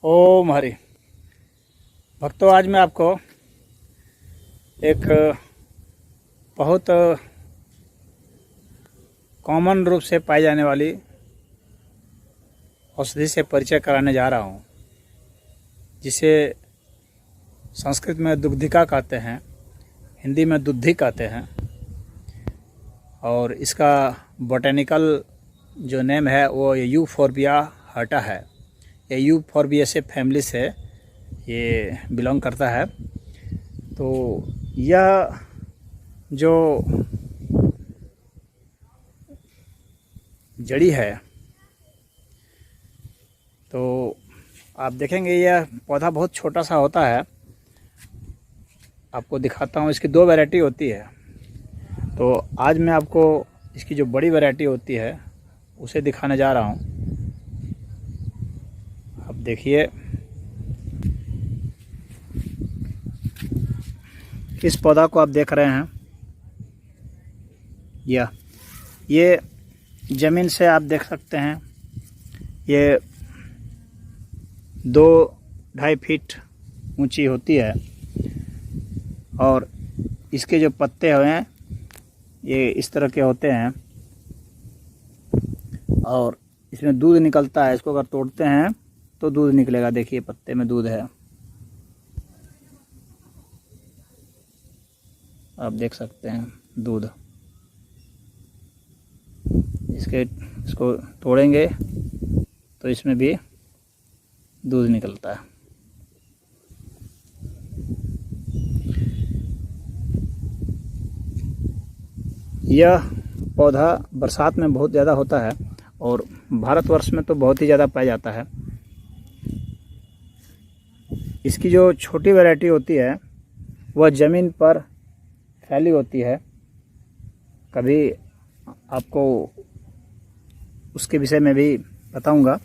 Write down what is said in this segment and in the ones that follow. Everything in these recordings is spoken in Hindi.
ओम हरि भक्तों, आज मैं आपको एक बहुत कॉमन रूप से पाई जाने वाली औषधि से परिचय कराने जा रहा हूँ, जिसे संस्कृत में दुग्धिका कहते हैं, हिंदी में दुद्धि कहते हैं। और इसका बोटेनिकल जो नेम है वो यूफोर्बिया हर्टा है। ये यूफोर्बिएसी फैमिली से ये बिलोंग करता है। तो यह जो जड़ी है, तो आप देखेंगे यह पौधा बहुत छोटा सा होता है। आपको दिखाता हूँ, इसकी दो वैरायटी होती है। तो आज मैं आपको इसकी जो बड़ी वैरायटी होती है उसे दिखाने जा रहा हूँ। आप देखिए, इस पौधा को आप देख रहे हैं, ये ज़मीन से आप देख सकते हैं, ये 2-2.5 फीट ऊंची होती है। और इसके जो पत्ते हैं ये इस तरह के होते हैं और इसमें दूध निकलता है। इसको अगर तोड़ते हैं तो दूध निकलेगा। देखिए, पत्ते में दूध है, आप देख सकते हैं दूध। इसको तोड़ेंगे तो इसमें भी दूध निकलता है। यह पौधा बरसात में बहुत ज़्यादा होता है और भारतवर्ष में तो बहुत ही ज़्यादा पाया जाता है। इसकी जो छोटी वैरायटी होती है वह ज़मीन पर फैली होती है। कभी आपको उसके विषय में भी बताऊंगा।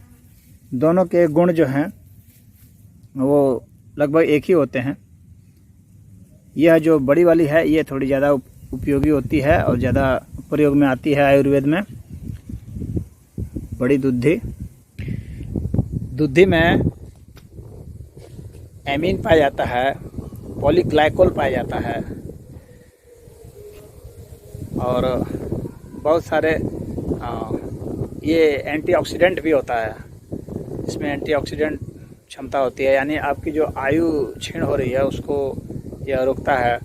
दोनों के गुण जो हैं वो लगभग एक ही होते हैं। यह जो बड़ी वाली है ये थोड़ी ज़्यादा उपयोगी होती है और ज़्यादा प्रयोग में आती है आयुर्वेद में। बड़ी दुद्धि में एमीन पाया जाता है, पॉलीग्लाइकोल पाया जाता है और बहुत सारे ये एंटीऑक्सीडेंट भी होता है। इसमें एंटीऑक्सीडेंट क्षमता होती है, यानी आपकी जो आयु क्षीण हो रही है उसको यह रोकता है।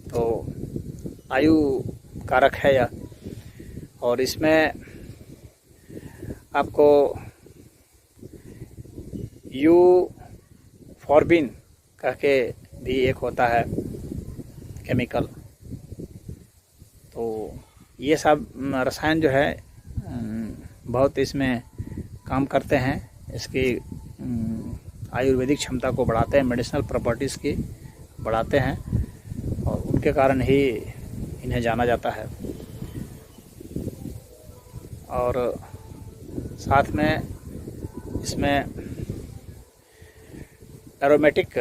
तो आयु कारक है यह। और इसमें आपको यूफॉर्बिन कह के भी एक होता है केमिकल। तो ये सब रसायन जो है बहुत इसमें काम करते हैं। इसकी आयुर्वेदिक क्षमता को बढ़ाते हैं, मेडिसिनल प्रॉपर्टीज़ की बढ़ाते हैं और उनके कारण ही इन्हें जाना जाता है। और साथ में इसमें एरोमेटिक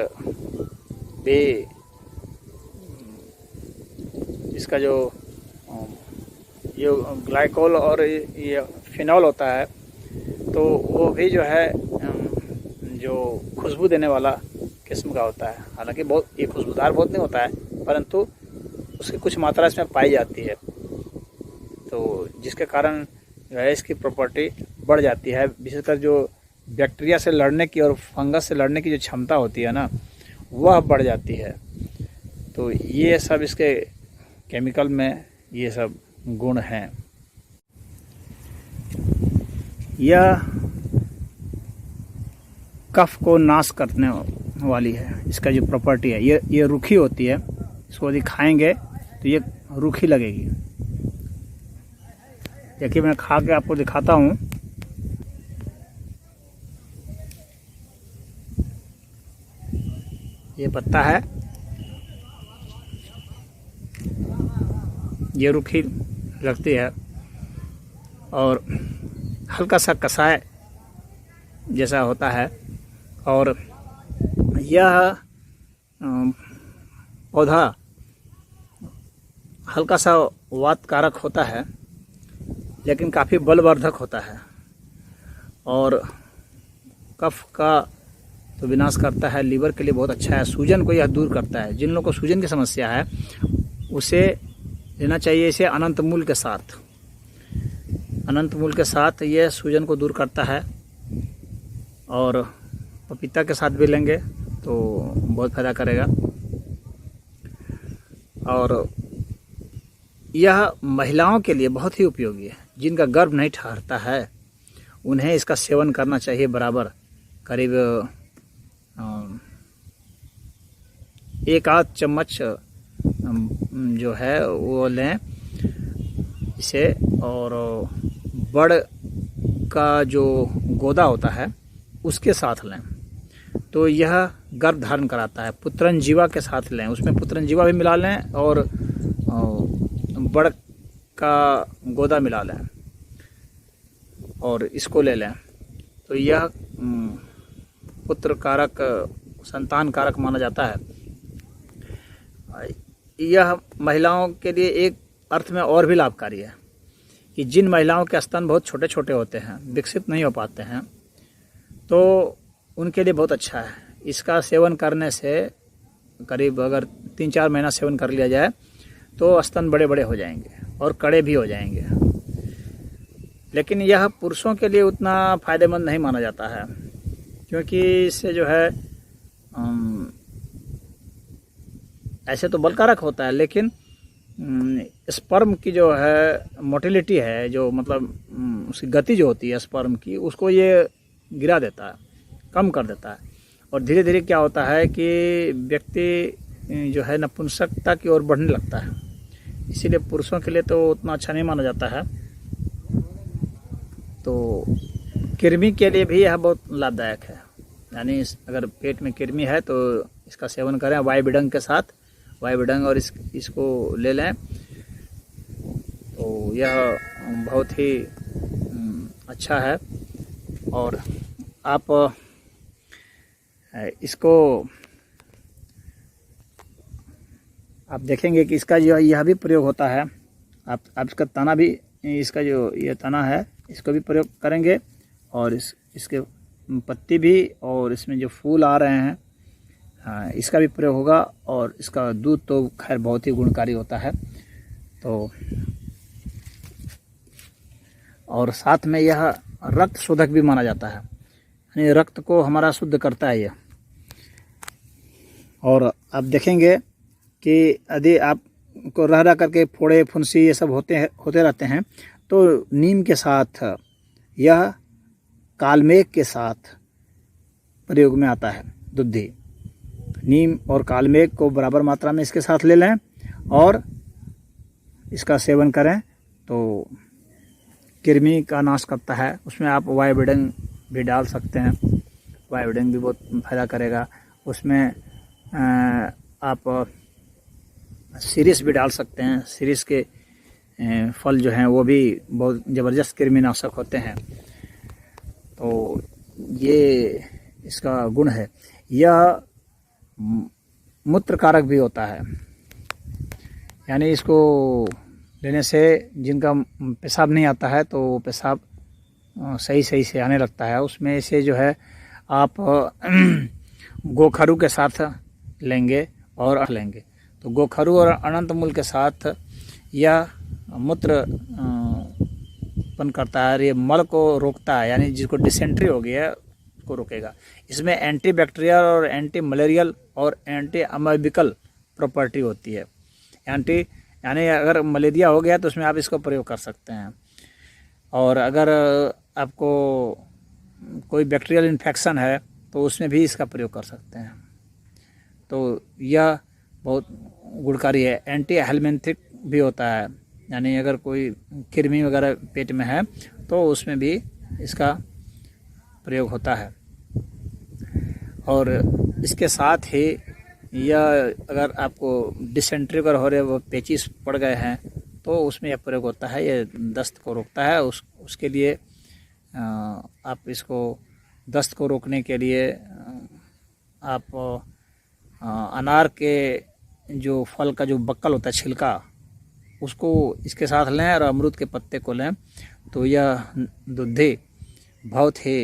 भी, इसका जो ये ग्लाइकोल और ये फिनॉल होता है तो वो भी जो है जो खुशबू देने वाला किस्म का होता है। हालांकि बहुत ये खुशबूदार बहुत नहीं होता है, परंतु उसकी कुछ मात्रा इसमें पाई जाती है। तो जिसके कारण जो है इसकी प्रॉपर्टी बढ़ जाती है। विशेषकर जो बैक्टीरिया से लड़ने की और फंगस से लड़ने की जो क्षमता होती है ना, वह बढ़ जाती है। तो ये सब इसके केमिकल में ये सब गुण हैं। यह कफ को नाश करने वाली है। इसका जो प्रॉपर्टी है ये रूखी होती है। इसको यदि खाएंगे तो ये रूखी लगेगी। देखिए, मैं खा के आपको दिखाता हूँ। ये पत्ता है, ये रूखी लगती है और हल्का सा कसाय जैसा होता है। और यह पौधा हल्का सा वात कारक होता है, लेकिन काफ़ी बलवर्धक होता है और कफ का तो विनाश करता है, लीवर के लिए बहुत अच्छा है, सूजन को यह दूर करता है। जिन लोगों को सूजन की समस्या है उसे लेना चाहिए इसे अनंत मूल के साथ। अनंत मूल के साथ यह सूजन को दूर करता है, और पपीता के साथ भी लेंगे तो बहुत फ़ायदा करेगा। और यह महिलाओं के लिए बहुत ही उपयोगी है। जिनका गर्भ नहीं ठहरता है उन्हें इसका सेवन करना चाहिए बराबर, करीब 1 आध चम्मच जो है वो लें इसे। और बड़ का जो गोदा होता है उसके साथ लें तो यह गर्भ धारण कराता है। पुत्रनजीवा के साथ लें, उसमें पुत्रनजीवा भी मिला लें और बड़ का गोदा मिला लें और इसको ले लें तो यह पुत्र कारक, संतान कारक माना जाता है। यह महिलाओं के लिए एक अर्थ में और भी लाभकारी है कि जिन महिलाओं के स्तन बहुत छोटे छोटे होते हैं, विकसित नहीं हो पाते हैं, तो उनके लिए बहुत अच्छा है। इसका सेवन करने से करीब अगर 3-4 महीना सेवन कर लिया जाए तो स्तन बड़े बड़े हो जाएंगे और कड़े भी हो जाएंगे। लेकिन यह पुरुषों के लिए उतना फ़ायदेमंद नहीं माना जाता है, क्योंकि इससे जो है ऐसे तो बलकारक होता है, लेकिन स्पर्म की जो है मोटिलिटी है, जो मतलब उसकी गति जो होती है स्पर्म की, उसको ये गिरा देता है, कम कर देता है। और धीरे धीरे क्या होता है कि व्यक्ति जो है नपुंसकता की ओर बढ़ने लगता है। इसीलिए पुरुषों के लिए तो उतना अच्छा नहीं माना जाता है। तो कृमि के लिए भी यह बहुत लाभदायक है। यानी अगर पेट में कृमि है तो इसका सेवन करें वाइबिडंग के साथ, वाइबिडंग और इसको ले लें तो यह बहुत ही अच्छा है। और आप इसको आप देखेंगे कि इसका जो यह भी प्रयोग होता है। आप इसका तना भी, इसका जो ये तना है इसको भी प्रयोग करेंगे, और इसके पत्ती भी, और इसमें जो फूल आ रहे हैं हाँ इसका भी प्रयोग होगा। और इसका दूध तो खैर बहुत ही गुणकारी होता है। तो और साथ में यह रक्त शोधक भी माना जाता है, यानी रक्त को हमारा शुद्ध करता है यह। और आप देखेंगे कि यदि आपको रह करके फोड़े फुंसी ये सब होते रहते हैं तो नीम के साथ, यह कालमेघ के साथ प्रयोग में आता है। दुद्धि, नीम और कालमेघ को बराबर मात्रा में इसके साथ ले लें और इसका सेवन करें तो कृमि का नाश करता है। उसमें आप वाइबिडंग भी डाल सकते हैं, वाइबिडंग भी बहुत फायदा करेगा। उसमें आप सीरिस भी डाल सकते हैं। सीरिस के फल जो हैं वो भी बहुत ज़बरदस्त कृमिनाशक होते हैं। तो ये इसका गुण है। यह मूत्र कारक भी होता है, यानी इसको लेने से जिनका पेशाब नहीं आता है तो पेशाब सही से आने लगता है। उसमें से जो है आप गोखरू के साथ लेंगे और लेंगे तो गोखरू और अनंत मूल के साथ यह मूत्र उत्पन्न करता है। ये मल को रोकता है, यानी जिसको डिसेंट्री हो गया है को रोकेगा। इसमें एंटी बैक्टीरियल और एंटी मलेरियल और एंटी अमेबिकल प्रॉपर्टी होती है। यानी अगर मलेरिया हो गया तो उसमें आप इसको प्रयोग कर सकते हैं। और अगर आपको कोई बैक्टीरियल इन्फेक्शन है तो उसमें भी इसका प्रयोग कर सकते हैं। तो यह बहुत गुणकारी है। एंटी हेलमिंथिक भी होता है, यानी अगर कोई कृमि वगैरह पेट में है तो उसमें भी इसका प्रयोग होता है। और इसके साथ ही यह अगर आपको डिसेंट्री वगैरह हो रहे, वो पेचिस पड़ गए हैं तो उसमें यह प्रयोग होता है। ये दस्त को रोकता है। उसके लिए आप इसको दस्त को रोकने के लिए आप अनार के जो फल का जो बक्कल होता है, छिलका, उसको इसके साथ लें और अमरूद के पत्ते को लें तो यह दुद्धि बहुत ही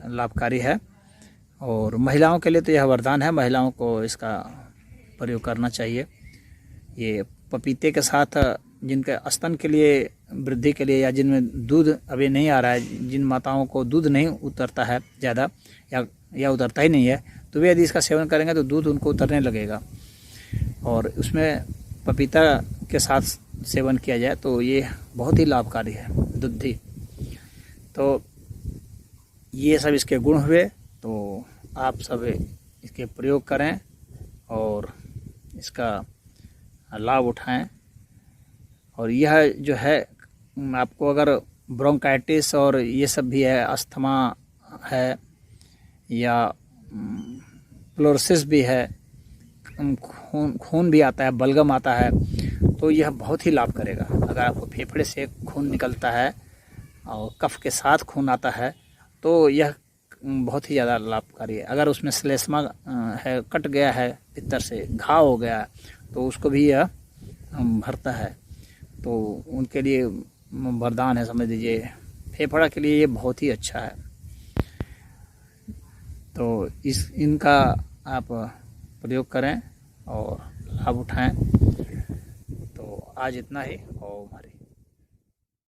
लाभकारी है। और महिलाओं के लिए तो यह वरदान है, महिलाओं को इसका प्रयोग करना चाहिए। ये पपीते के साथ जिनके स्तन के लिए वृद्धि के लिए या जिनमें दूध अभी नहीं आ रहा है, जिन माताओं को दूध नहीं उतरता है ज़्यादा या उतरता ही नहीं है, तो वे यदि इसका सेवन करेंगे तो दूध उनको उतरने लगेगा। और उसमें पपीता के साथ सेवन किया जाए तो ये बहुत ही लाभकारी है, दुद्धि। तो ये सब इसके गुण हुए, तो आप सब इसके प्रयोग करें और इसका लाभ उठाएं। और यह जो है आपको अगर ब्रोंकाइटिस और ये सब भी है, अस्थमा है या प्लोरोसिस भी है, खून भी आता है, बलगम आता है, तो यह बहुत ही लाभ करेगा। अगर आपको फेफड़े से खून निकलता है और कफ के साथ खून आता है तो यह बहुत ही ज़्यादा लाभकारी है। अगर उसमें श्लेष्मा है, कट गया है, भीतर से घाव हो गया है, तो उसको भी यह भरता है। तो उनके लिए वरदान है, समझ लीजिए। फेफड़ा के लिए ये बहुत ही अच्छा है। तो इनका आप प्रयोग करें और लाभ उठाएं। तो आज इतना ही। ओम हरि।